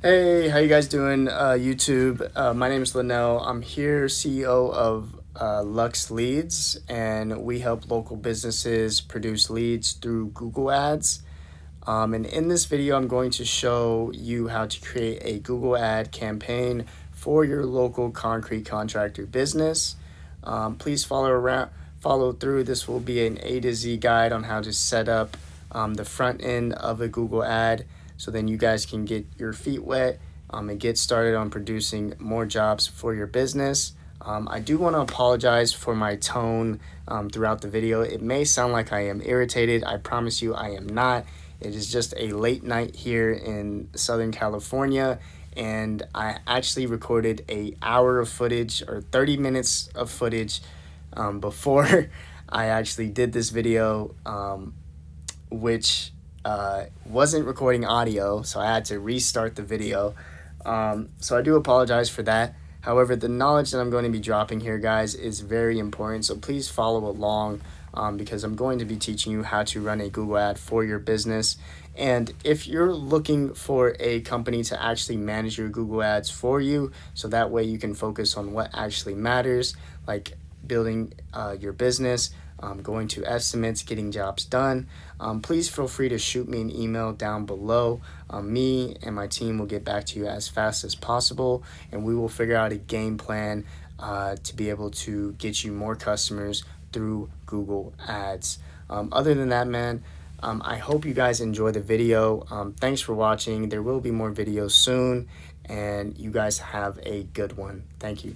Hey, how you guys doing, YouTube? My name is Linnell. I'm here, CEO of Lux Leads, and we help local businesses produce leads through Google Ads. And in this video, I'm going to show you how to create a Google ad campaign for your local concrete contractor business. Please follow through. This will be an A to Z guide on how to set up the front end of a Google ad, so then you guys can get your feet wet and get started on producing more jobs for your business. I do want to apologize for my tone throughout the video. It may sound like I am irritated. I promise you I am not. It is just a late night here in Southern California, and I actually recorded an hour of footage or 30 minutes of footage before I actually did this video, which wasn't recording audio, so I had to restart the video. So I do apologize for that. However, the knowledge that I'm going to be dropping here, guys, is very important, so please follow along because I'm going to be teaching you how to run a Google ad for your business. And if you're looking for a company to actually manage your Google ads for you, so that way you can focus on what actually matters, like building your business, going to estimates, getting jobs done, please feel free to shoot me an email down below. Me and my team will get back to you as fast as possible, and we will figure out a game plan to be able to get you more customers through Google Ads. Other than that, man, I hope you guys enjoy the video. Thanks for watching. There will be more videos soon, and you guys have a good one. Thank you.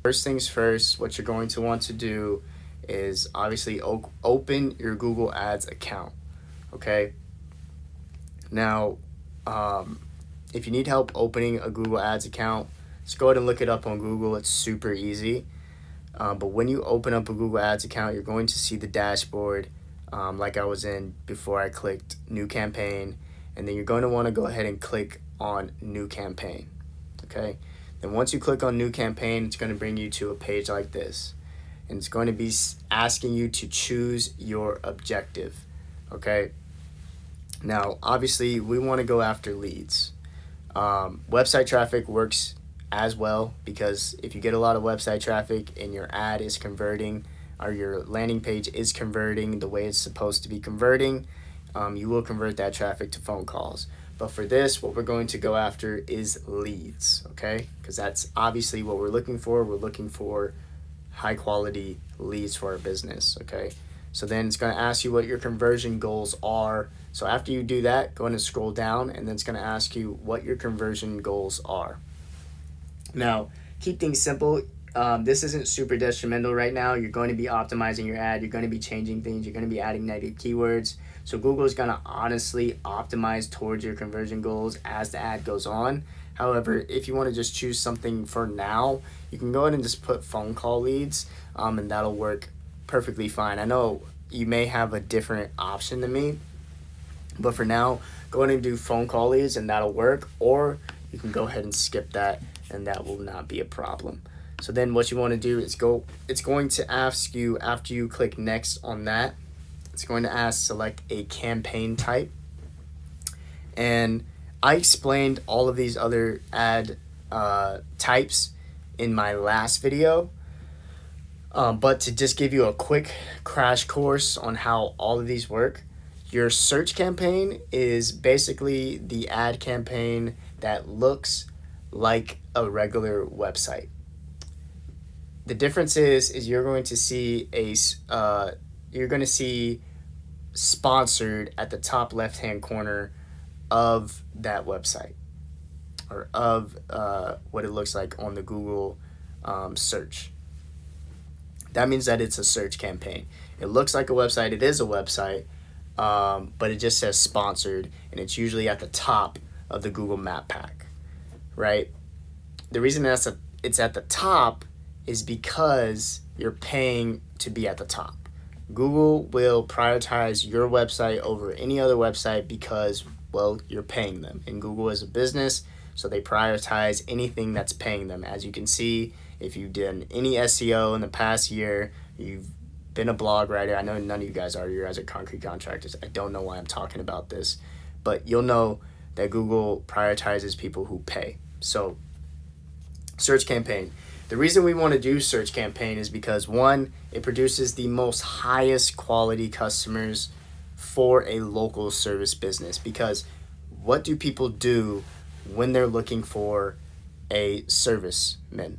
First things first, what you're going to want to do is obviously open your Google Ads account. Okay. Now, if you need help opening a Google Ads account, just go ahead and look it up on Google. It's super easy. But when you open up a Google Ads account, you're going to see the dashboard like I was in before I clicked New Campaign. And then you're going to want to go ahead and click on New Campaign. Okay. Then once you click on New Campaign, it's going to bring you to a page like this. And it's going to be asking you to choose your objective. Okay. Now, obviously, we want to go after leads. Website traffic works as well, because if you get a lot of website traffic and your ad is converting, or your landing page is converting the way it's supposed to be converting, you will convert that traffic to phone calls. But for this, what we're going to go after is leads, okay? Because that's obviously what we're looking for. We're looking for high quality leads for our business, okay? So then it's going to ask you what your conversion goals are. So after you do that, go ahead and scroll down, and then it's going to ask you what your conversion goals are. Now, keep things simple. This isn't super detrimental right now. You're going to be optimizing your ad. You're going to be changing things. You're going to be adding negative keywords. So Google is going to honestly optimize towards your conversion goals as the ad goes on. However, if you want to just choose something for now, you can go ahead and just put phone call leads, and that'll work perfectly fine. I know you may have a different option than me, but for now, go ahead and do phone call leads, and that'll work. Or you can go ahead and skip that, and that will not be a problem. So then what you want to do is it's going to ask you, after you click next on that, it's going to ask select a campaign type. And I explained all of these other ad types in my last video, but to just give you a quick crash course on how all of these work, your search campaign is basically the ad campaign that looks like a regular website. The difference is you're going to see sponsored at the top left hand corner of that website, or of what it looks like on the Google search. That means that it's a search campaign. It looks like a website. It is a website, but it just says sponsored, and it's usually at the top of the Google Map Pack, right? The reason it's at the top is because you're paying to be at the top. Google will prioritize your website over any other website because, well, you're paying them. And Google is a business, so they prioritize anything that's paying them. As you can see, if you've done any SEO in the past year, you've been a blog writer. I know none of you guys are. You guys are concrete contractors. I don't know why I'm talking about this, but you'll know that Google prioritizes people who pay. So search campaign. The reason we want to do search campaign is because one, it produces the most highest quality customers for a local service business. Because what do people do when they're looking for a serviceman?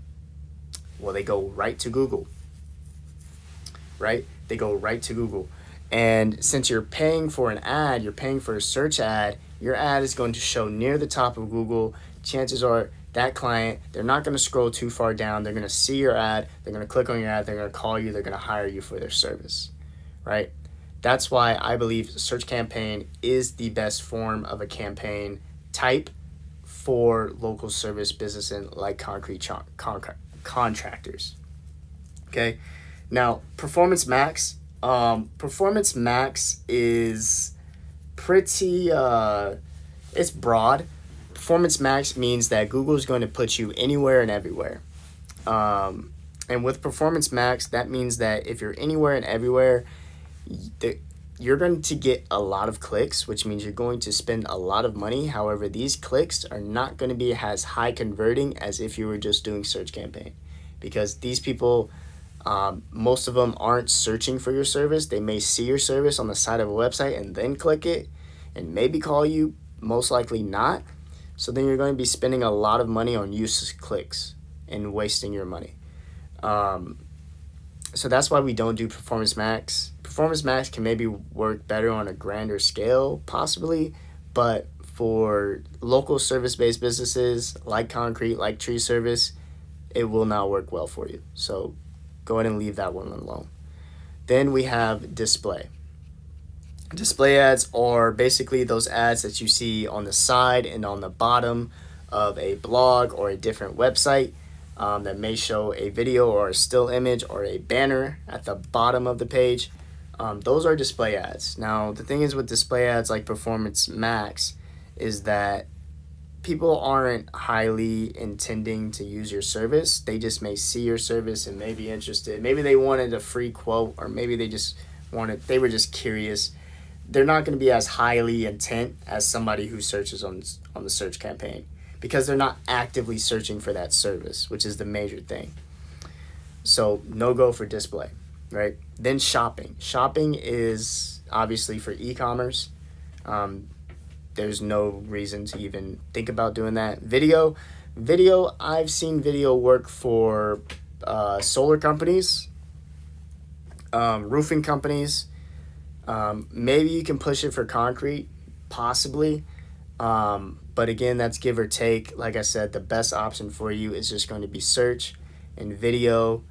Well, they go right to Google, right? They go right to Google. And since you're paying for an ad, you're paying for a search ad, your ad is going to show near the top of Google. Chances are that client, they're not going to scroll too far down. They're going to see your ad. They're going to click on your ad. They're going to call you. They're going to hire you for their service, right? That's why I believe search campaign is the best form of a campaign type for local service businesses like concrete contractors. Okay. Now, Performance Max. Performance Max is pretty, it's broad. Performance Max means that Google is going to put you anywhere and everywhere. And with Performance Max, that means that if you're anywhere and everywhere, you're going to get a lot of clicks, which means you're going to spend a lot of money. However, these clicks are not going to be as high converting as if you were just doing search campaign, because these people, most of them aren't searching for your service. They may see your service on the side of a website and then click it and maybe call you, most likely not. So then you're going to be spending a lot of money on useless clicks and wasting your money. So that's why we don't do Performance Max. Performance Max can maybe work better on a grander scale, possibly, but for local service-based businesses like concrete, like tree service, it will not work well for you. So go ahead and leave that one alone. Then we have display. Display ads are basically those ads that you see on the side and on the bottom of a blog or a different website that may show a video or a still image or a banner at the bottom of the page. Those are display ads. Now, the thing is with display ads like Performance Max is that people aren't highly intending to use your service. They just may see your service and may be interested. Maybe they wanted a free quote, or maybe they were just curious. They're not going to be as highly intent as somebody who searches on the search campaign, because they're not actively searching for that service, which is the major thing. So no go for display, right? Then shopping. Shopping is obviously for e-commerce. There's no reason to even think about doing that. Video, I've seen video work for solar companies, roofing companies. Maybe you can push it for concrete, possibly. But again, that's give or take. Like I said, the best option for you is just going to be search, and video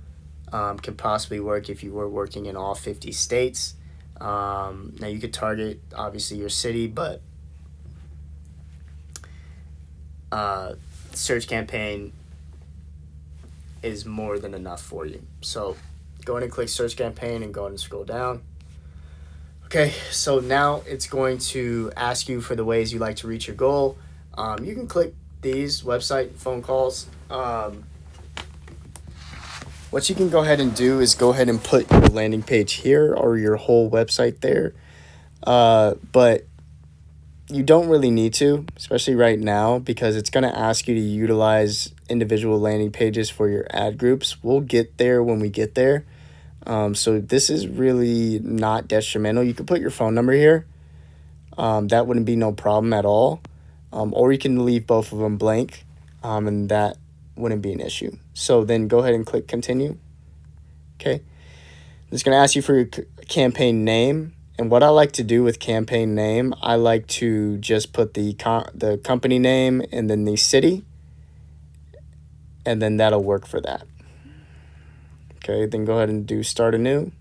can possibly work if you were working in all 50 states. Now you could target obviously your city, but search campaign is more than enough for you. So go ahead and click search campaign and go ahead and scroll down. Okay, so now it's going to ask you for the ways you like to reach your goal. You can click these: website, phone calls. What you can go ahead and do is go ahead and put your landing page here or your whole website there. But you don't really need to, especially right now, because it's going to ask you to utilize individual landing pages for your ad groups. We'll get there when we get there. So this is really not detrimental. You could put your phone number here. That wouldn't be no problem at all. Or you can leave both of them blank, and that wouldn't be an issue. So then go ahead and click continue. Okay. It's going to ask you for your campaign name. And what I like to do with campaign name, I like to just put the company name and then the city, and then that'll work for that. Okay, then go ahead and do start anew.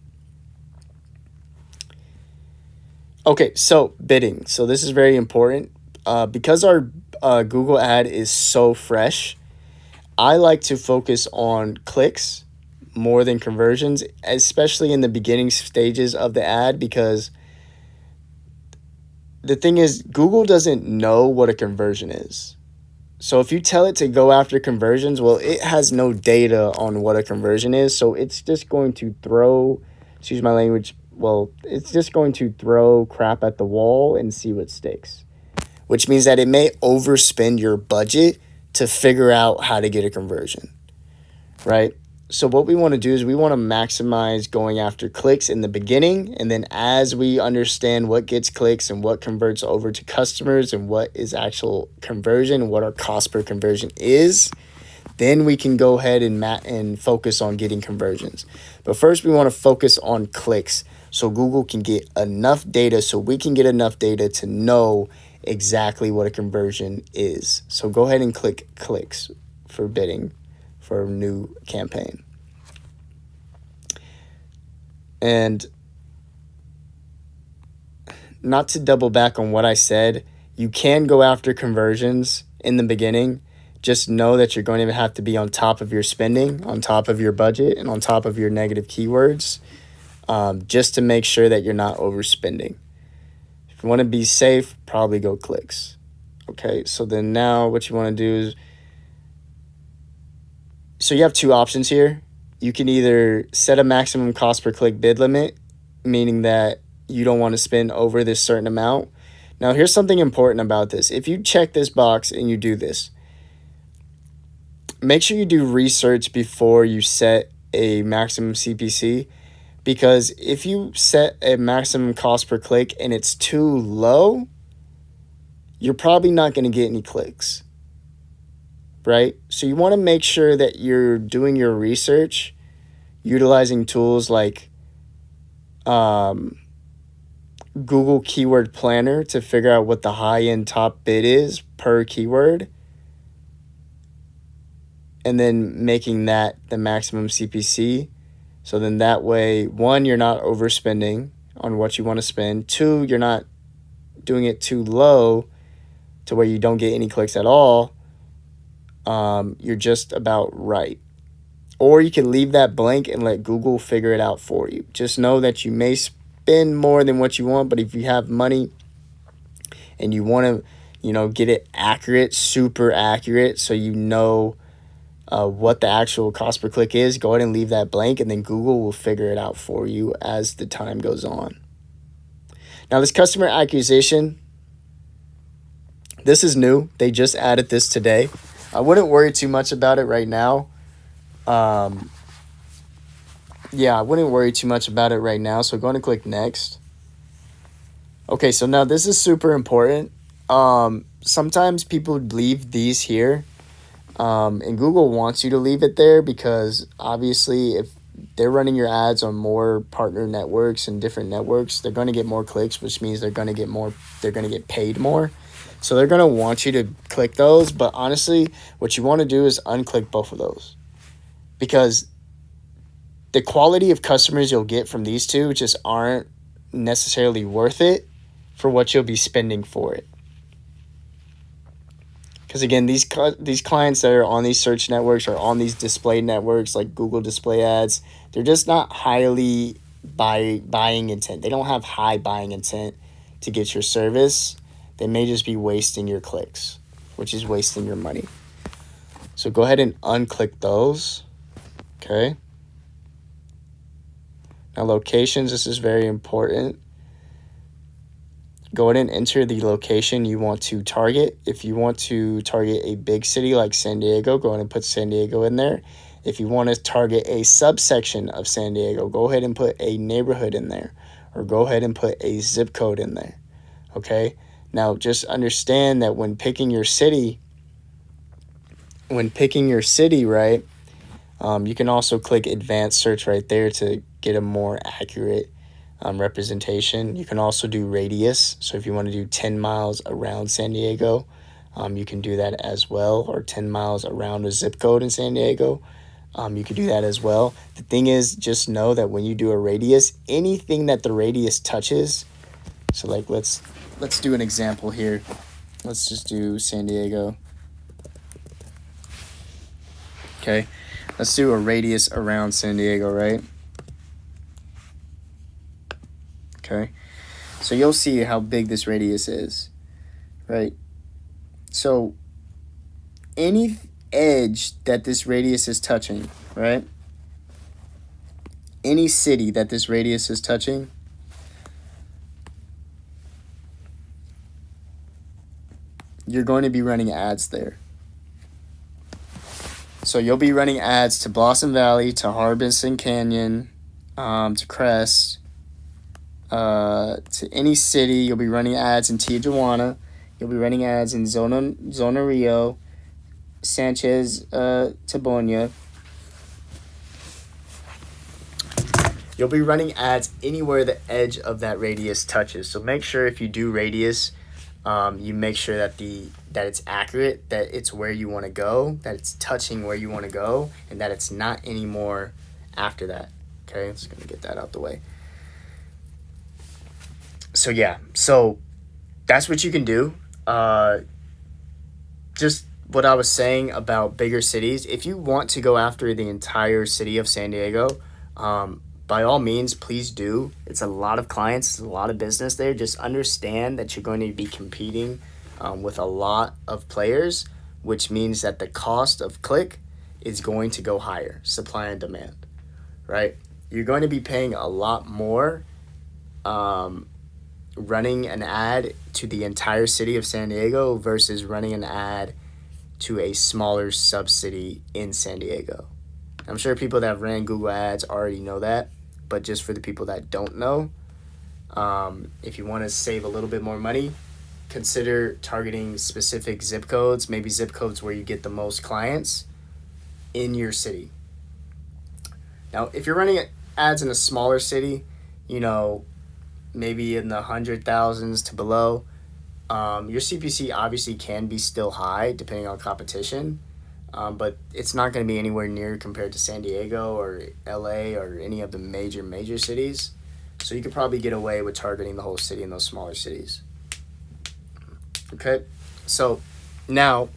Okay, so bidding. So this is very important. Because our Google ad is so fresh, I like to focus on clicks more than conversions, especially in the beginning stages of the ad, because the thing is, Google doesn't know what a conversion is. So if you tell it to go after conversions, well, it has no data on what a conversion is. So it's just going to throw, excuse my language, well, it's just going to throw crap at the wall and see what sticks, which means that it may overspend your budget to figure out how to get a conversion, right? So what we want to do is we want to maximize going after clicks in the beginning, and then as we understand what gets clicks and what converts over to customers and what is actual conversion, what our cost per conversion is, then we can go ahead and focus on getting conversions. But first we want to focus on clicks so Google can get enough data, so we can get enough data to know exactly what a conversion is. So go ahead and click clicks for bidding for a new campaign. And not to double back on what I said, you can go after conversions in the beginning. Just know that you're going to have to be on top of your spending, on top of your budget, and on top of your negative keywords, just to make sure that you're not overspending. If you want to be safe, probably go clicks. Okay, so then now what you want to do is, so you have two options here. You can either set a maximum cost per click bid limit, meaning that you don't want to spend over this certain amount. Now, here's something important about this. If you check this box and you do this, make sure you do research before you set a maximum CPC, because if you set a maximum cost per click and it's too low, you're probably not going to get any clicks, right? So you want to make sure that you're doing your research, utilizing tools like Google Keyword Planner to figure out what the high-end top bid is per keyword, and then making that the maximum CPC. So then that way, one, you're not overspending on what you want to spend. Two, you're not doing it too low to where you don't get any clicks at all. You're just about right. Or you can leave that blank and let Google figure it out for you. Just know that you may spend more than what you want, but if you have money and you want to, get it accurate, super accurate, so you know what the actual cost per click is, go ahead and leave that blank, and then Google will figure it out for you as the time goes on. Now, this customer acquisition, this is new. They just added this today. I wouldn't worry too much about it right now. I wouldn't worry too much about it right now. So go to click next. Okay, so now this is super important. Sometimes people leave these here. And Google wants you to leave it there because obviously if they're running your ads on more partner networks and different networks, they're going to get more clicks, which means they're going to get paid more. So they're going to want you to click those. But honestly, what you want to do is unclick both of those, because the quality of customers you'll get from these two just aren't necessarily worth it for what you'll be spending for it. Because again, these clients that are on these search networks or on these display networks like Google Display Ads, they're just not highly buying intent. They don't have high buying intent to get your service. They may just be wasting your clicks, which is wasting your money. So go ahead and unclick those. Okay. Now locations, this is very important. Go ahead and enter the location you want to target. If you want to target a big city like San Diego, go ahead and put San Diego in there. If you want to target a subsection of San Diego, go ahead and put a neighborhood in there, or go ahead and put a zip code in there. Okay? Now, just understand that when picking your city, right, you can also click advanced search right there to get a more accurate representation. You can also do radius. So if you want to do 10 miles around San Diego, you can do that as well, or 10 miles around a zip code in San Diego. You could do that as well. The thing is, just know that when you do a radius, anything that the radius touches, so like let's do an example here. Let's just do San Diego. Okay, let's do a radius around San Diego, right? Okay, so you'll see how big this radius is, right? So any edge that this radius is touching, right? Any city that this radius is touching, you're going to be running ads there. So you'll be running ads to Blossom Valley, to Harbison Canyon, to Crest, to any city. You'll be running ads in Tijuana. You'll be running ads in Zona Rio, Sanchez, Tabonia. You'll be running ads anywhere the edge of that radius touches. So make sure if you do radius, you make sure that it's accurate, that it's where you want to go, that it's touching where you want to go, and that it's not anymore after that. Okay, I'm just gonna get that out the way. So yeah, so that's what you can do. Just what I was saying about bigger cities. If you want to go after the entire city of San Diego, by all means, please do. It's a lot of clients, it's a lot of business there. Just understand that you're going to be competing with a lot of players, which means that the cost of click is going to go higher, supply and demand, right? You're going to be paying a lot more running an ad to the entire city of San Diego versus running an ad to a smaller sub-city in San Diego. I'm sure people that ran Google Ads already know that, but just for the people that don't know, if you want to save a little bit more money, consider targeting specific zip codes, maybe zip codes where you get the most clients in your city. Now, if you're running ads in a smaller city, maybe in the 100,000s to below, your CPC obviously can be still high depending on competition. But it's not going to be anywhere near compared to San Diego or LA or any of the major cities. So you could probably get away with targeting the whole city in those smaller cities. Okay, so now,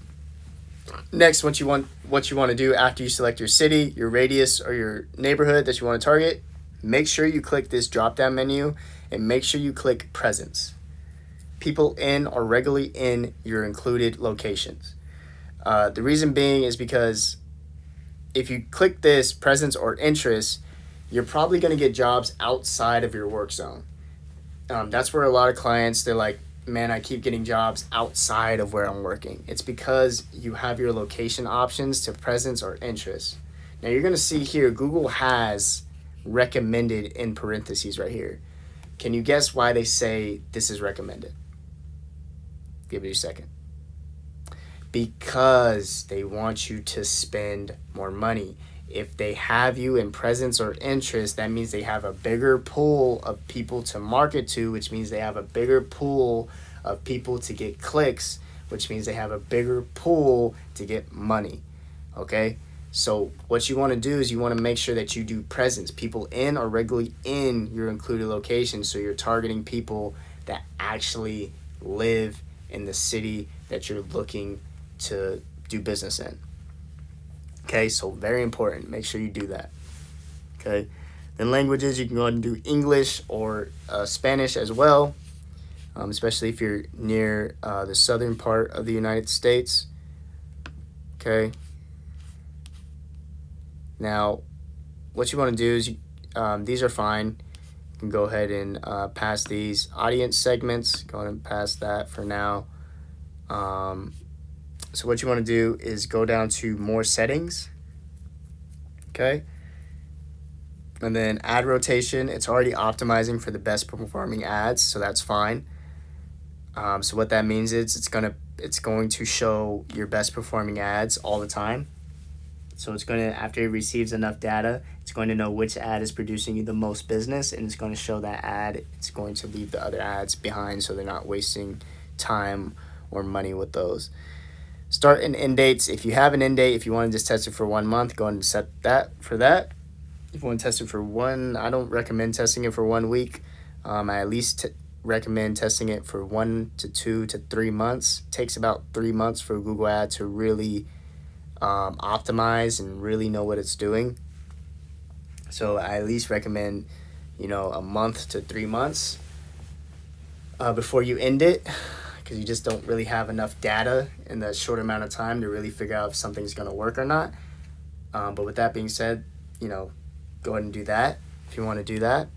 next, what you want to do after you select your city, your radius, or your neighborhood that you want to target, make sure you click this drop-down menu and make sure you click presence. People in or regularly in your included locations. The reason being is because if you click this presence or interest, you're probably going to get jobs outside of your work zone. That's where a lot of clients, they're like, man, I keep getting jobs outside of where I'm working. It's because you have your location options to presence or interest. Now you're going to see here, Google has recommended in parentheses right here. Can you guess why they say this is recommended? Give it a second. Because they want you to spend more money. If they have you in presence or interest, that means they have a bigger pool of people to market to, which means they have a bigger pool of people to get clicks, which means they have a bigger pool to get money. Okay? So what you want to do is you want to make sure that you do presence, people in or regularly in your included location, so you're targeting people that actually live in the city that you're looking to do business in. Okay, so very important. Make sure you do that. Okay, then languages, you can go ahead and do English or Spanish as well, especially if you're near the southern part of the United States. Okay, now what you want to do is these are fine. You can go ahead and pass these audience segments. Go ahead and pass that for now. So what you want to do is go down to more settings, okay? And then ad rotation, it's already optimizing for the best performing ads, so that's fine. So what that means is it's going to show your best performing ads all the time. So it's going to, after it receives enough data, it's going to know which ad is producing you the most business, and it's going to show that ad. It's going to leave the other ads behind so they're not wasting time or money with those. Start and end dates. If you have an end date, if you want to just test it for 1 month, go ahead and set that for that. If you want to test it for I don't recommend testing it for 1 week. I at least recommend testing it for 1 to 2 to 3 months. It takes about 3 months for Google Ads to really optimize and really know what it's doing. So I at least recommend, a month to 3 months before you end it, because you just don't really have enough data in that short amount of time to really figure out if something's going to work or not. But with that being said, go ahead and do that if you want to do that.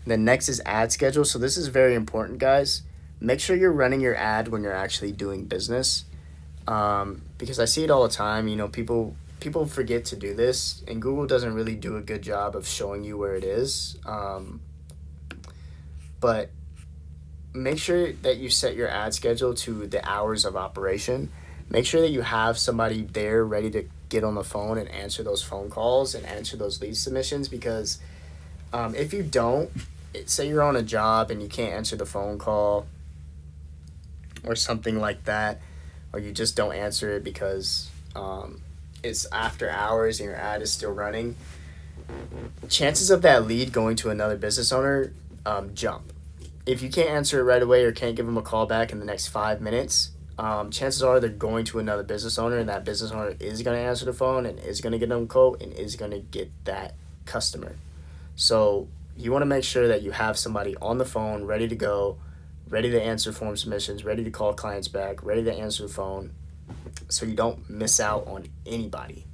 And then next is ad schedule. So this is very important, guys. make sure you're running your ad when you're actually doing business. Because I see it all the time. You know, people forget to do this, and Google doesn't really do a good job of showing you where it is. But make sure that you set your ad schedule to the hours of operation. Make sure that you have somebody there ready to get on the phone and answer those phone calls and answer those lead submissions, because if you don't, say you're on a job and you can't answer the phone call or something like that, or you just don't answer it because it's after hours and your ad is still running, chances of that lead going to another business owner jump. If you can't answer it right away or can't give them a call back in the next 5 minutes, chances are they're going to another business owner, and that business owner is going to answer the phone and is going to get them a quote and is going to get that customer. So you want to make sure that you have somebody on the phone ready to go, ready to answer form submissions, ready to call clients back, ready to answer the phone, so you don't miss out on anybody.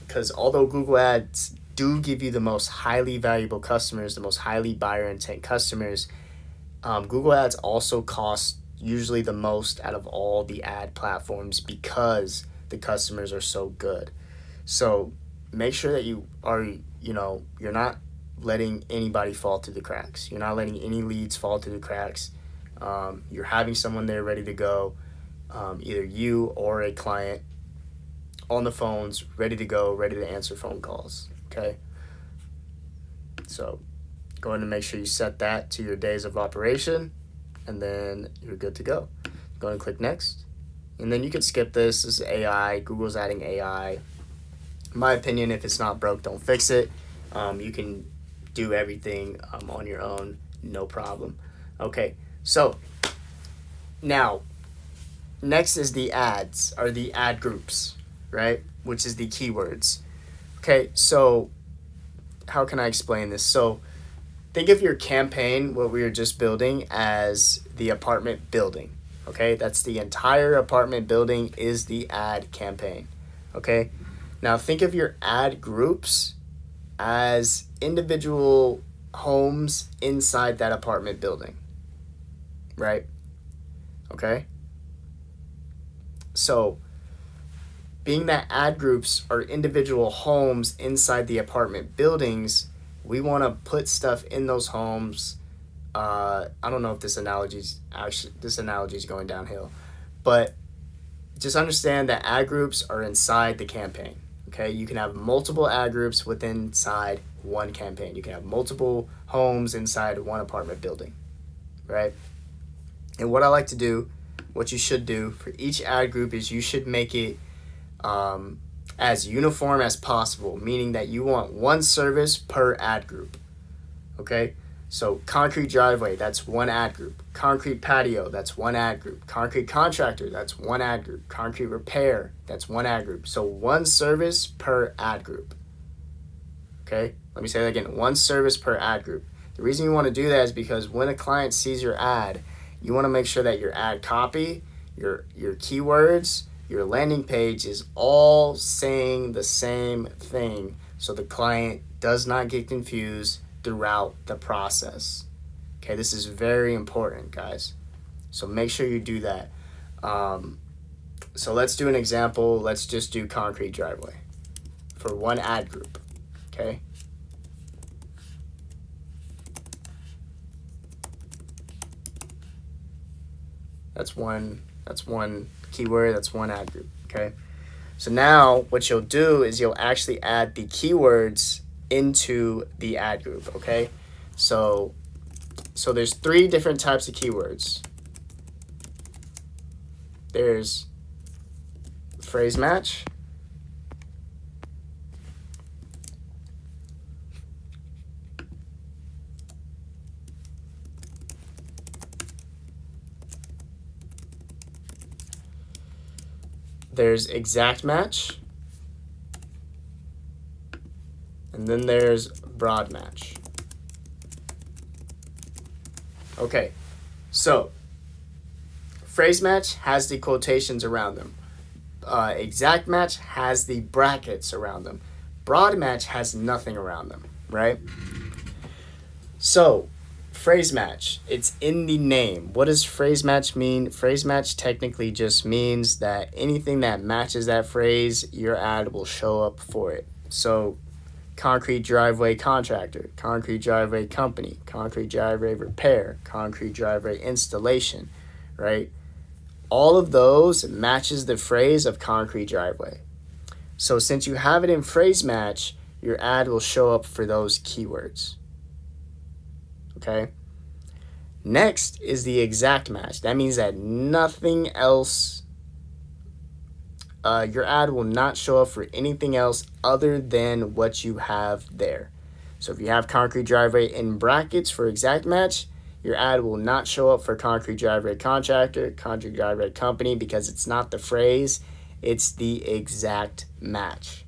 Because although Google Ads do give you the most highly valuable customers, the most highly buyer intent customers, Google Ads also cost usually the most out of all the ad platforms because the customers are so good. So make sure that you are, you're not letting anybody fall through the cracks. You're not letting any leads fall through the cracks. You're having someone there ready to go, either you or a client on the phones, ready to go, ready to answer phone calls. Okay? So go ahead and make sure you set that to your days of operation, and then you're good to go. Go ahead and click next. And then you can skip this. This is AI. Google's adding AI. In my opinion, if it's not broke, don't fix it. You can do everything on your own, no problem. Okay, so now next is the ads, or the ad groups, right? Which is the keywords. Okay, so how can I explain this? So think of your campaign, what we were just building, as the apartment building. Okay, that's the entire apartment building is the ad campaign. Okay, now think of your ad groups as individual homes inside that apartment building, right? Okay, so being that ad groups are individual homes inside the apartment buildings, we want to put stuff in those homes. I don't know if this analogy is going downhill, but just understand that ad groups are inside the campaign. Okay, you can have multiple ad groups inside one campaign. You can have multiple homes inside one apartment building, right? And what I like to do, what you should do for each ad group, is you should make it as uniform as possible, meaning that you want one service per ad group. Okay, so concrete driveway, that's one ad group. Concrete patio, that's one ad group. Concrete contractor, that's one ad group. Concrete repair, that's one ad group. So one service per ad group. Okay, let me say that again, one service per ad group. The reason you want to do that is because when a client sees your ad, you want to make sure that your ad copy, your keywords, your landing page is all saying the same thing, so the client does not get confused throughout the process. Okay, this is very important, guys. So make sure you do that. So let's do an example. Let's just do concrete driveway for one ad group. Okay. That's one keyword, that's one ad group. Okay. So now what you'll do is you'll actually add the keywords into the ad group. Okay. So there's 3 different types of keywords. There's phrase match, there's exact match, and then there's broad match. Okay, so phrase match has the quotations around them. Exact match has the brackets around them. Broad match has nothing around them, right? So Phrase match. It's in the name. What does phrase match mean? Phrase match technically just means that anything that matches that phrase, your ad will show up for it. So, concrete driveway contractor, concrete driveway company, concrete driveway repair, concrete driveway installation, right? All of those matches the phrase of concrete driveway. So since you have it in phrase match, your ad will show up for those keywords. Okay? Next is the exact match. That means that nothing else, your ad will not show up for anything else other than what you have there. So if you have concrete driveway in brackets for exact match, your ad will not show up for concrete driveway contractor, concrete driveway company, because it's not the phrase, it's the exact match.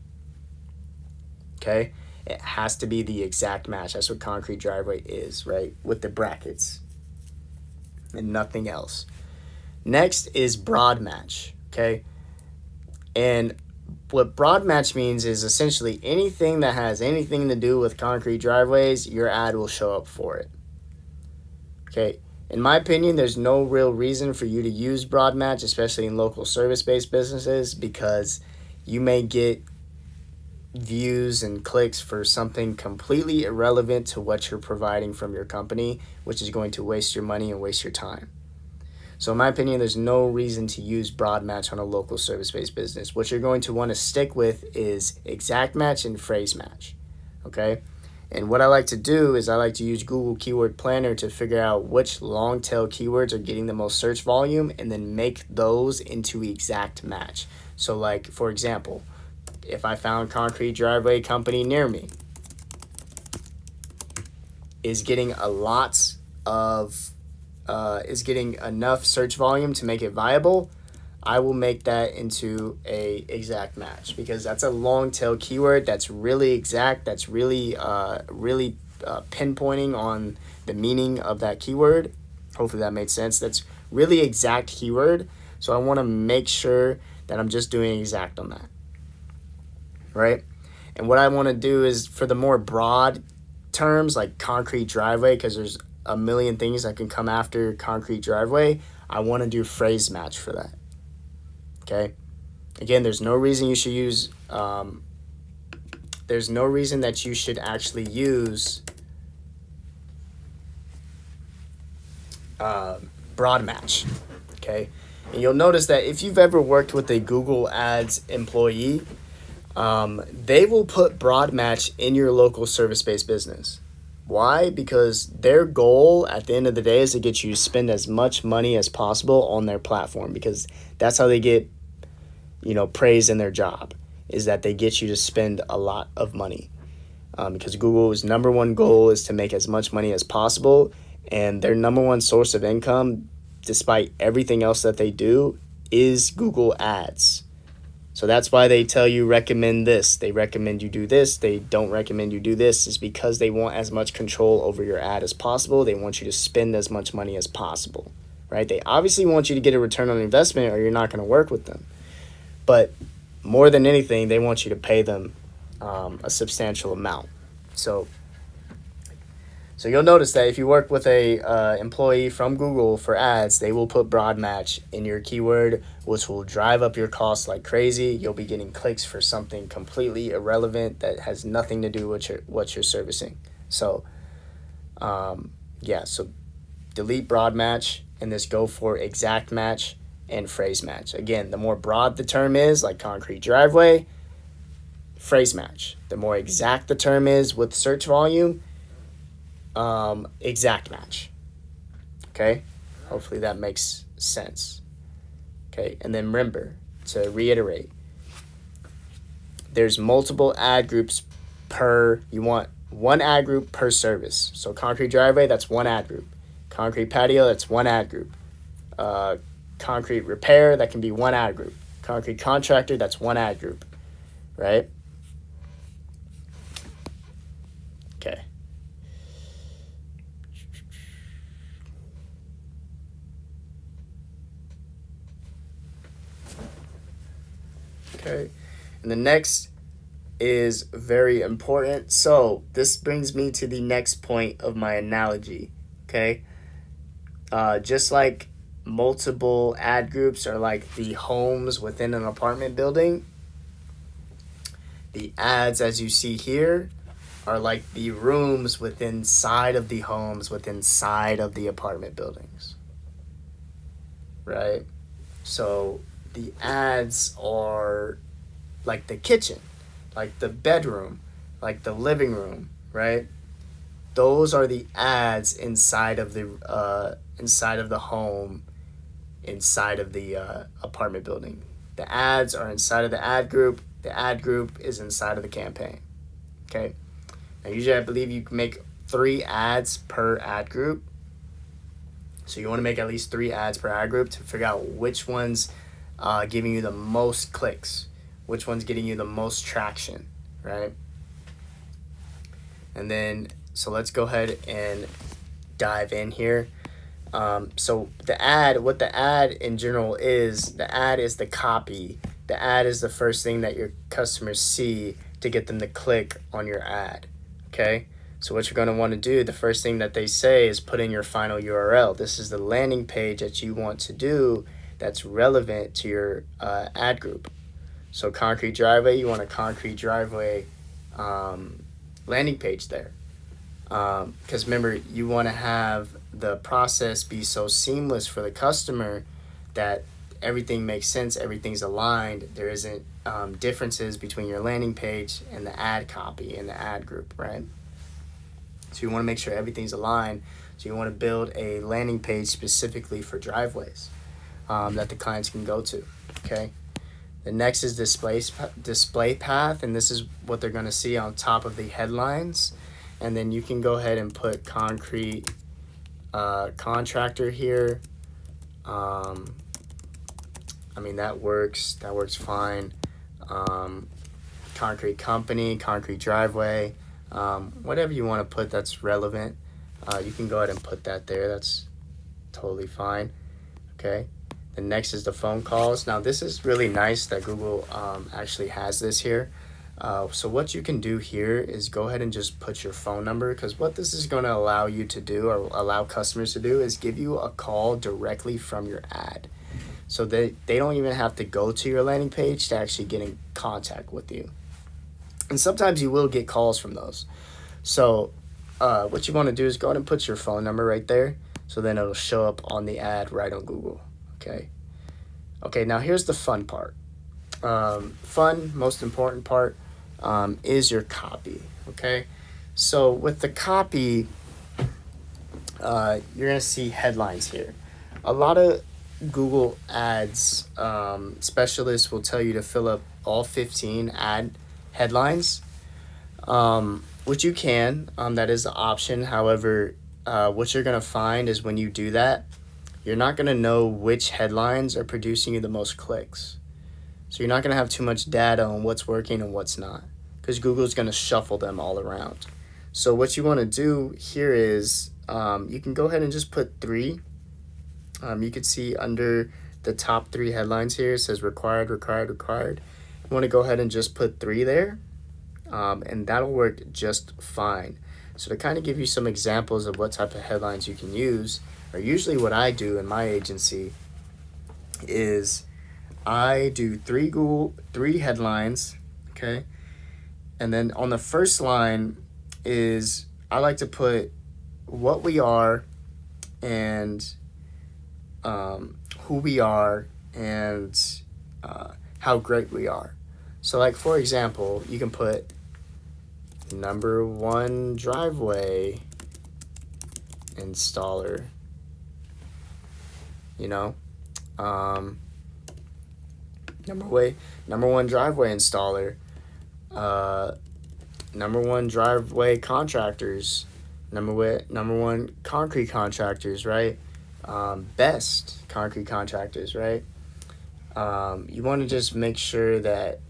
Okay? It has to be the exact match. That's what concrete driveway is, right? With the brackets and nothing else. Next is broad match, okay? And what broad match means is essentially anything that has anything to do with concrete driveways, your ad will show up for it. Okay, in my opinion, there's no real reason for you to use broad match, especially in local service-based businesses, because you may get views and clicks for something completely irrelevant to what you're providing from your company, which is going to waste your money and waste your time. So in my opinion, there's no reason to use broad match on a local service-based business. What you're going to want to stick with is exact match and phrase match, okay? And what I like to do is I like to use Google Keyword Planner to figure out which long tail keywords are getting the most search volume and then make those into exact match. So like, for example, if I found concrete driveway company near me is getting getting enough search volume to make it viable, I will make that into a exact match, because that's a long tail keyword that's really exact, that's really pinpointing on the meaning of that keyword. Hopefully that made sense. That's really exact keyword, so I want to make sure that I'm just doing exact on that, right? And what I want to do is for the more broad terms like concrete driveway, because there's a million things that can come after concrete driveway, I want to do phrase match for that. Okay, again, there's no reason you should use, there's no reason that you should actually use broad match, okay? And you'll notice that if you've ever worked with a Google Ads employee, they will put broad match in your local service-based business. Why? Because their goal at the end of the day is to get you to spend as much money as possible on their platform, because that's how they get, praise in their job, is that they get you to spend a lot of money. Because Google's number one goal is to make as much money as possible, and their number one source of income, despite everything else that they do, is Google Ads. So that's why they tell you recommend this. They recommend you do this. They don't recommend you do this. Is because they want as much control over your ad as possible. They want you to spend as much money as possible, right? They obviously want you to get a return on investment or you're not going to work with them. But more than anything, they want you to pay them a substantial amount. So you'll notice that if you work with a employee from Google for ads, they will put broad match in your keyword, which will drive up your costs like crazy. You'll be getting clicks for something completely irrelevant that has nothing to do with what you're servicing. So, so delete broad match and just go for exact match and phrase match. Again, the more broad the term is, like concrete driveway, phrase match. The more exact the term is with search volume, exact match. Okay, hopefully that makes sense. Okay, and then remember to reiterate, there's multiple ad groups you want one ad group per service. So concrete driveway, that's one ad group. Concrete patio, that's one ad group. Concrete repair, that can be one ad group. Concrete contractor, that's one ad group, right? Okay. Okay, and the next is very important. So this brings me to the next point of my analogy. Okay, just like multiple ad groups are like the homes within an apartment building, the ads as you see here are like the rooms within inside of the homes within inside of the apartment buildings, right? So the ads are like the kitchen, like the bedroom, like the living room, right? Those are the ads inside of the home, inside of the apartment building. The ads are inside of the ad group. The ad group is inside of the campaign. Okay. Now, usually, I believe you can make 3 ads per ad group. So you want to make at least 3 ads per ad group to figure out which one's giving you the most clicks, which one's getting you the most traction, right? And then, so let's go ahead and dive in here. So what the ad in general is, the ad is the copy. The ad is the first thing that your customers see to get them to click on your ad, okay? So what you're going to want to do, the first thing that they say is put in your final URL. This is the landing page that you want to do that's relevant to your ad group. So concrete driveway, you want a concrete driveway landing page there. Because remember, you want to have the process be so seamless for the customer that everything makes sense, everything's aligned, there isn't differences between your landing page and the ad copy and the ad group, right? So you want to make sure everything's aligned. So you want to build a landing page specifically for driveways that the clients can go to, okay? The next is display path, and this is what they're going to see on top of the headlines. And then you can go ahead and put concrete contractor here. I mean, that works fine. Concrete company, concrete driveway, whatever you want to put that's relevant, you can go ahead and put that there. That's totally fine. Okay. The next is the phone calls. Now this is really nice that Google actually has this here. So what you can do here is go ahead and just put your phone number, because what this is going to allow you to do, or allow customers to do, is give you a call directly from your ad. So they don't even have to go to your landing page to actually get in contact with you. And sometimes you will get calls from those. So what you want to do is go ahead and put your phone number right there. So then it'll show up on the ad right on Google. Okay, now here's the fun part. Most important part is your copy. Okay, so with the copy, you're gonna see headlines here. A lot of Google Ads specialists will tell you to fill up all 15 ad headlines, which you can. That is the option. However, what you're gonna find is when you do that, you're not gonna know which headlines are producing you the most clicks. So you're not gonna have too much data on what's working and what's not, because Google's gonna shuffle them all around. So what you wanna do here is you can go ahead and just put 3. You can see under the top 3 headlines here, it says required. You want to go ahead and just put 3 there, and that'll work just fine. So to kind of give you some examples of what type of headlines you can use, or usually what I do in my agency is I do 3 headlines, okay? And then on the first line is I like to put what we are and who we are and how great we are. So like, for example, you can put #1 driveway installer, #1 driveway installer, #1 driveway contractors, #1 concrete contractors, right? Best concrete contractors, right? You want to just make sure that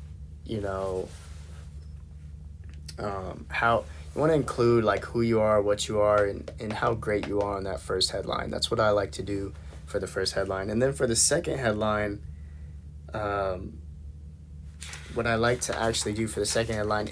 how you want to include like who you are, what you are, and how great you are on that first headline. That's what I like to do for the first headline. And then for the second headline, what I like to actually do for the second headline,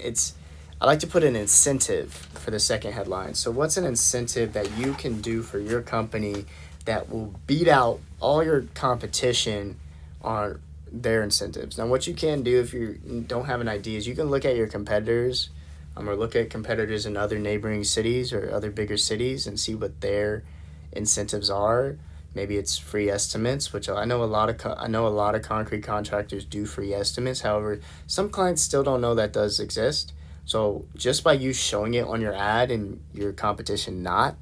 I like to put an incentive for the second headline. So what's an incentive that you can do for your company that will beat out all your competition on their incentives? Now, what you can do if you don't have an idea is you can look at your competitors, or look at competitors in other neighboring cities or other bigger cities and see what their incentives are. Maybe it's free estimates, which I know a lot of concrete contractors do free estimates. However, some clients still don't know that does exist. So just by you showing it on your ad and your competition not,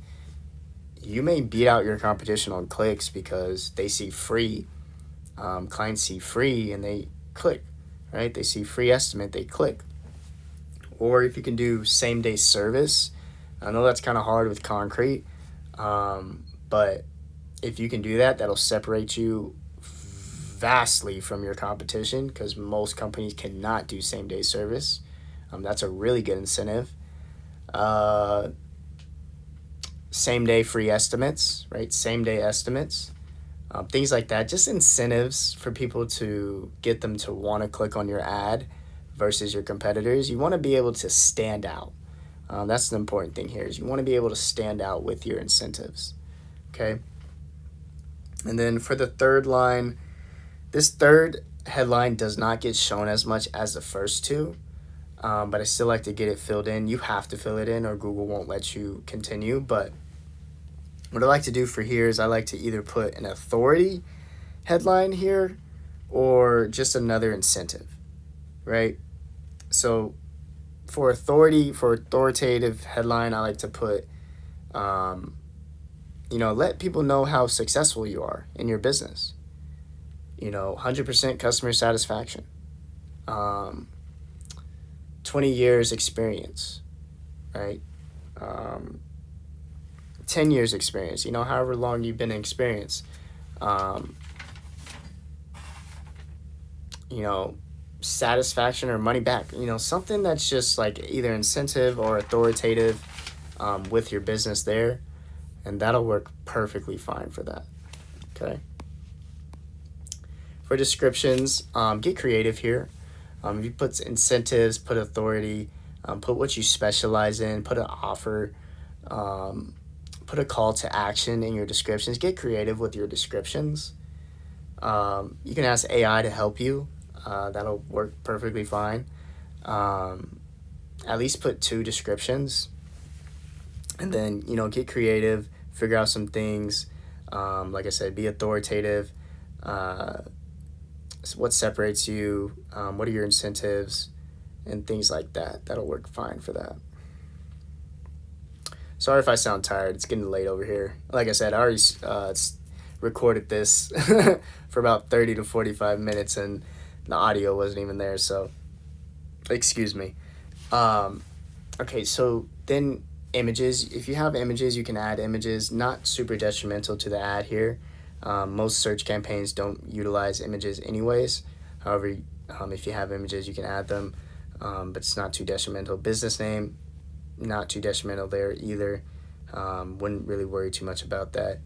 you may beat out your competition on clicks because they see free. Clients see free and they click, right? They see free estimate, they click. Or if you can do same day service, I know that's kind of hard with concrete, but if you can do that, that'll separate you vastly from your competition because most companies cannot do same day service. That's a really good incentive. Same day free estimates, right? Same day estimates, things like that. Just incentives for people to get them to want to click on your ad versus your competitors. You want to be able to stand out. That's the important thing here is you want to be able to stand out with your incentives. Okay. And then for the third line, this third headline does not get shown as much as the first two, but I still like to get it filled in. You have to fill it in or Google won't let you continue. But what I like to do for here is I like to either put an authority headline here or just another incentive, right? So for authoritative headline, I like to put, let people know how successful you are in your business. 100% customer satisfaction, 20 years experience, right? 10 years experience, however long you've been in experience. Satisfaction or money back, something that's just like either incentive or authoritative with your business there, and that'll work perfectly fine for that. Okay. For descriptions, get creative here. If you put incentives, put authority, put what you specialize in, put an offer, put a call to action in your descriptions. Get creative with your descriptions. You can ask AI to help you. That'll work perfectly fine. At least put 2 descriptions, and then get creative, figure out some things. Like I said, be authoritative. What separates you? What are your incentives, and things like that. That'll work fine for that. Sorry if I sound tired. It's getting late over here. Like I said, I already recorded this for about 30 to 45 minutes, and the audio wasn't even there, so excuse me. Okay, so then images. If you have images, you can add images. Not super detrimental to the ad here. Most search campaigns don't utilize images anyways. However, if you have images, you can add them, but it's not too detrimental. Business name, not too detrimental there either. Wouldn't really worry too much about that.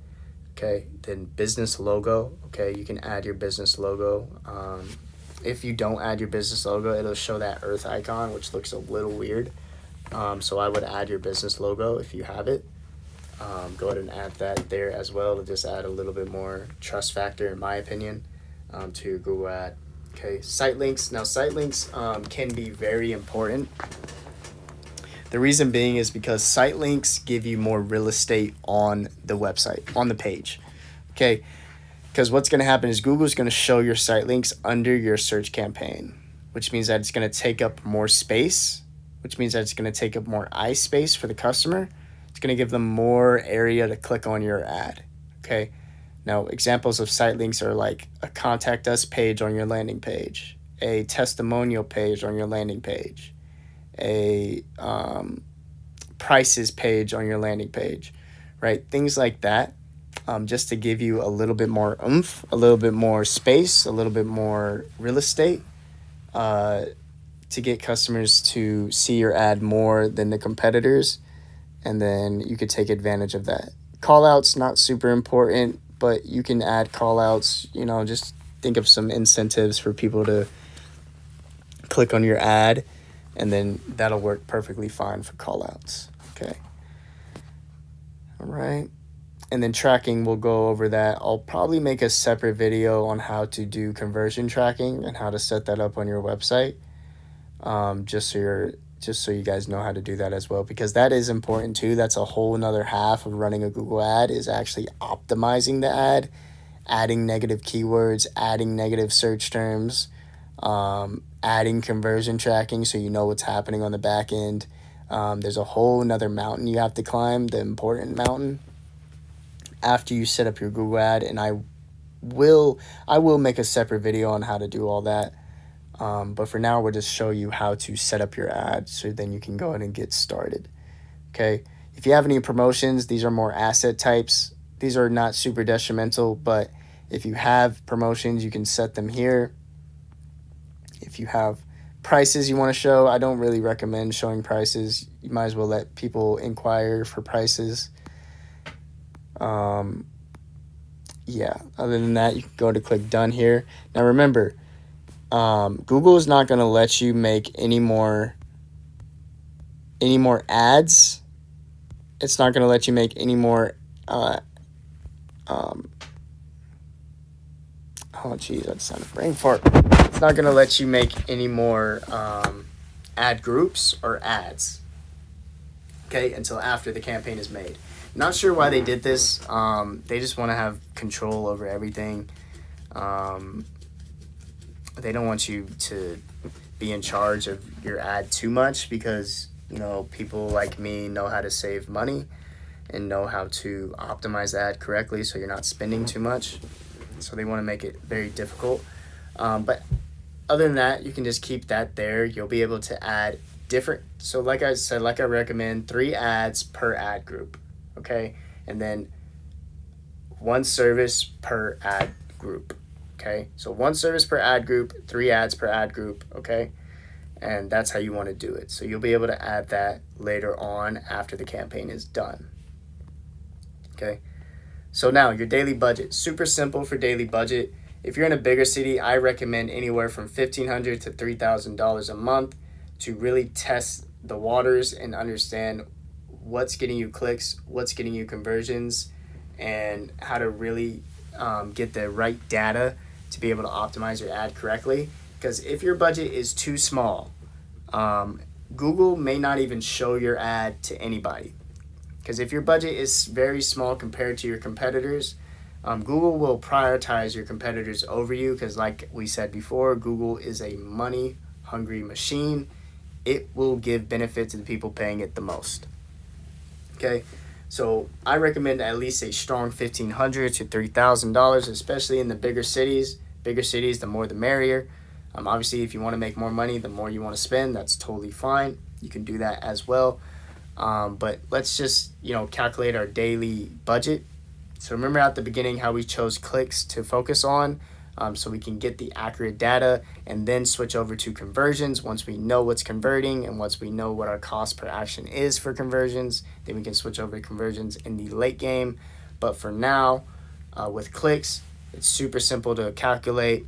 Okay, then business logo. Okay, you can add your business logo. If you don't add your business logo, it'll show that earth icon, which looks a little weird. So I would add your business logo if you have it. Go ahead and add that there as well to just add a little bit more trust factor, in my opinion, to your Google ad. Okay, site links. Now, site links can be very important. The reason being is because site links give you more real estate on the website, on the page. Okay, because what's going to happen is Google's going to show your site links under your search campaign, which means that it's going to take up more space, which means that it's going to take up more eye space for the customer. It's going to give them more area to click on your ad. Okay, now examples of site links are like a contact us page on your landing page, a testimonial page on your landing page, a prices page on your landing page, right? Things like that, just to give you a little bit more oomph, a little bit more space, a little bit more real estate, to get customers to see your ad more than the competitors, and then you could take advantage of that. Call outs, not super important, but you can add call outs, just think of some incentives for people to click on your ad. and then that'll work perfectly fine for call outs. Okay. All right. And then tracking, we'll go over that. I'll probably make a separate video on how to do conversion tracking and how to set that up on your website. Just so you guys know how to do that as well, because that is important too. That's a whole another half of running a Google ad, is actually optimizing the ad, adding negative keywords, adding negative search terms, adding conversion tracking so you know what's happening on the back end. There's a whole nother mountain you have to climb, the important mountain, after you set up your Google ad, and I will make a separate video on how to do all that. But for now, we'll just show you how to set up your ad so then you can go ahead and get started. Okay. If you have any promotions, these are more asset types. These are not super detrimental, but if you have promotions, you can set them here. If you have prices you want to show, I don't really recommend showing prices. You might as well let people inquire for prices. Yeah, other than that, you can go to click done here. Now remember, Google is not going to let you make any more ads. It's not going to let you make any more oh geez, that sounded brain fart. It's not going to let you make any more ad groups or ads, okay, until after the campaign is made. Not sure why they did this. They just want to have control over everything. They don't want you to be in charge of your ad too much, because, you know, people like me know how to save money and know how to optimize the ad correctly so you're not spending too much. So they want to make it very difficult. But other than that, you can just keep that there. You'll be able to add different. So like I said, like I recommend 3 ads per ad group. Okay. And then 1 service per ad group. Okay. So 1 service per ad group, 3 ads per ad group. Okay. And that's how you want to do it. So you'll be able to add that later on after the campaign is done. Okay. So now your daily budget, super simple for daily budget. If you're in a bigger city, I recommend anywhere from $1,500 to $3,000 a month to really test the waters and understand what's getting you clicks, what's getting you conversions, and how to really get the right data to be able to optimize your ad correctly. Because if your budget is too small, Google may not even show your ad to anybody. Because if your budget is very small compared to your competitors, Google will prioritize your competitors over you, because like we said before, Google is a money-hungry machine. It will give benefit to the people paying it the most. Okay, so I recommend at least a strong $1,500 to $3,000, especially in the bigger cities. Bigger cities, the more the merrier. Obviously, if you want to make more money, the more you want to spend, that's totally fine. You can do that as well. But let's just, calculate our daily budget. So remember at the beginning how we chose clicks to focus on, so we can get the accurate data and then switch over to conversions. Once we know what's converting and once we know what our cost per action is for conversions, then we can switch over to conversions in the late game. But for now, with clicks, it's super simple to calculate.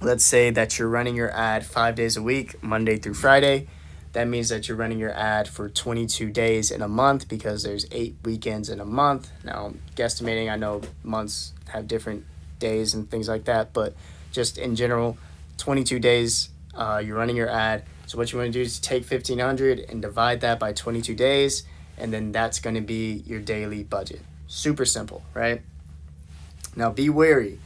Let's say that you're running your ad 5 days a week, Monday through Friday. That means that you're running your ad for 22 days in a month, because there's 8 weekends in a month. Now, guesstimating, I know months have different days and things like that, but just in general, 22 days, you're running your ad. So what you want to do is take 1,500 and divide that by 22 days, and then that's going to be your daily budget. Super simple, right? Now, be wary.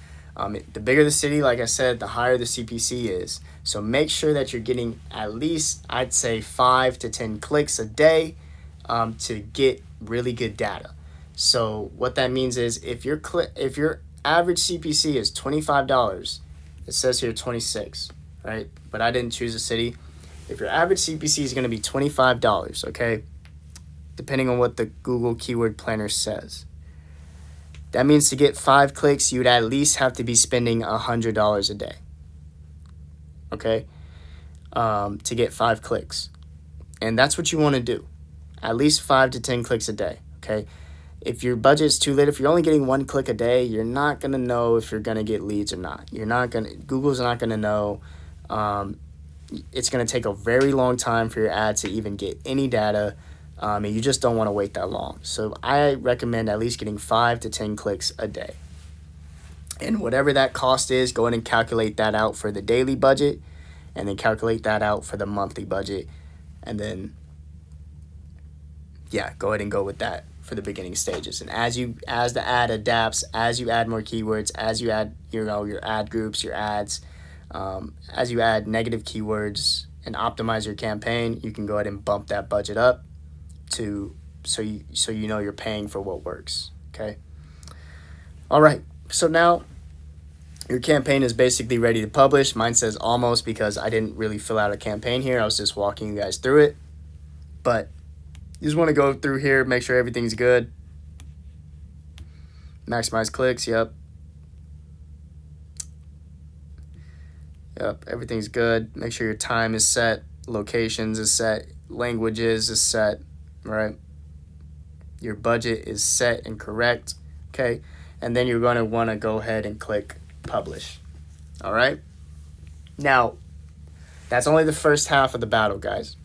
The bigger the city, like I said, the higher the CPC is. So make sure that you're getting at least, I'd say, 5 to 10 clicks a day to get really good data. So what that means is if your average CPC is $25, it says here 26, right? But I didn't choose a city. If your average CPC is going to be $25, okay, depending on what the Google Keyword Planner says, that means to get 5 clicks, you'd at least have to be spending $100 a day, okay, to get 5 clicks. And that's what you want to do, at least 5 to 10 clicks a day, okay? If your budget is too little, if you're only getting 1 click a day, you're not going to know if you're going to get leads or not. Google's not going to know it's going to take a very long time for your ad to even get any data, and you just don't want to wait that long. So I recommend at least getting 5 to 10 clicks a day. And whatever that cost is, go ahead and calculate that out for the daily budget, and then calculate that out for the monthly budget. And then, yeah, go ahead and go with that for the beginning stages. And as the ad adapts, as you add more keywords, as you add, your ad groups, your ads, as you add negative keywords and optimize your campaign, you can go ahead and bump that budget up so you know you're paying for what works. Okay. All right. So now your campaign is basically ready to publish. Mine says almost because I didn't really fill out a campaign here. I was just walking you guys through it. But you just want to go through here, make sure everything's good. Maximize clicks. Yep, everything's good. Make sure your time is set, locations is set, languages is set, right? Your budget is set and correct, okay? And then you're going to want to go ahead and click publish, all right? Now, that's only the first half of the battle, guys,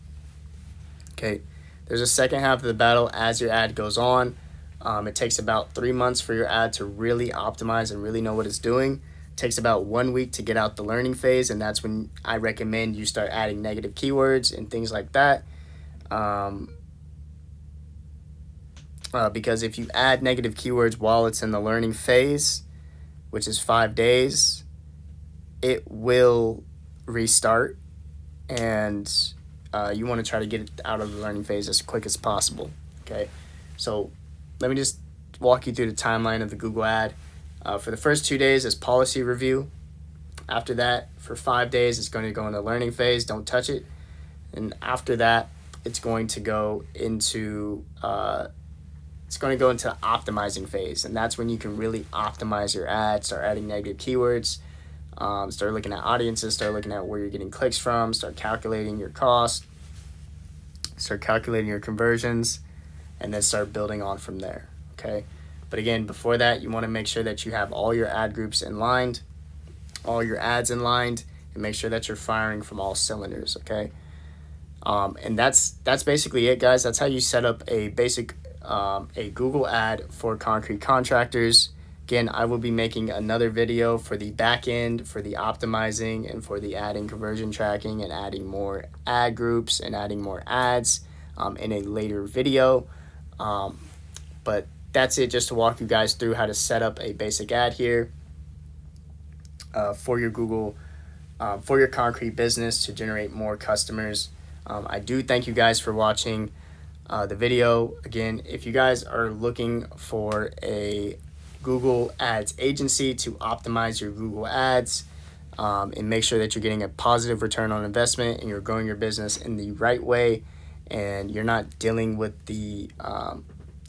okay? There's a second half of the battle as your ad goes on. It takes about 3 months for your ad to really optimize and really know what it's doing. It takes about 1 week to get out the learning phase, and that's when I recommend you start adding negative keywords and things like that. Because if you add negative keywords while it's in the learning phase, which is 5 days, it will restart, and you want to try to get it out of the learning phase as quick as possible, okay? So let me just walk you through the timeline of the Google ad. For the first 2 days, it's policy review. After that, for 5 days, it's going to go into the learning phase. Don't touch it. And after that, it's going to go into the optimizing phase, and that's when you can really optimize your ad, start adding negative keywords, start looking at audiences, start looking at where you're getting clicks from, start calculating your cost, start calculating your conversions, and then start building on from there, okay? But again, before that, you want to make sure that you have all your ad groups in line, all your ads in line, and make sure that you're firing from all cylinders, okay? And that's basically it, guys. That's how you set up a basic a Google ad for concrete contractors. Again, I will be making another video for the back end, for the optimizing, and for the adding conversion tracking and adding more ad groups and adding more ads in a later video. But that's it, just to walk you guys through how to set up a basic ad here for your Google, for your concrete business to generate more customers. I do thank you guys for watching the video. Again, if you guys are looking for a Google Ads agency to optimize your Google Ads and make sure that you're getting a positive return on investment and you're growing your business in the right way, and you're not dealing with the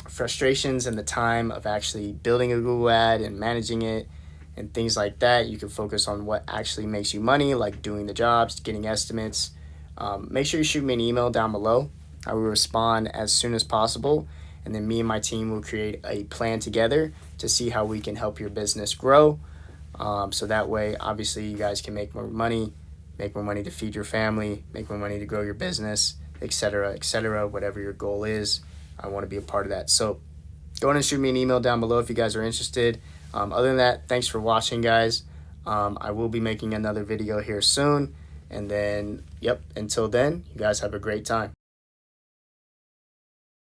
frustrations and the time of actually building a Google ad and managing it and things like that, you can focus on what actually makes you money, like doing the jobs, getting estimates. Make sure you shoot me an email down below. I will respond as soon as possible, and then me and my team will create a plan together to see how we can help your business grow. So that way, obviously, you guys can make more money to feed your family, make more money to grow your business, etc., whatever your goal is. I want to be a part of that. So go ahead and shoot me an email down below if you guys are interested. Other than that, thanks for watching, guys. I will be making another video here soon. And then, until then, you guys have a great time.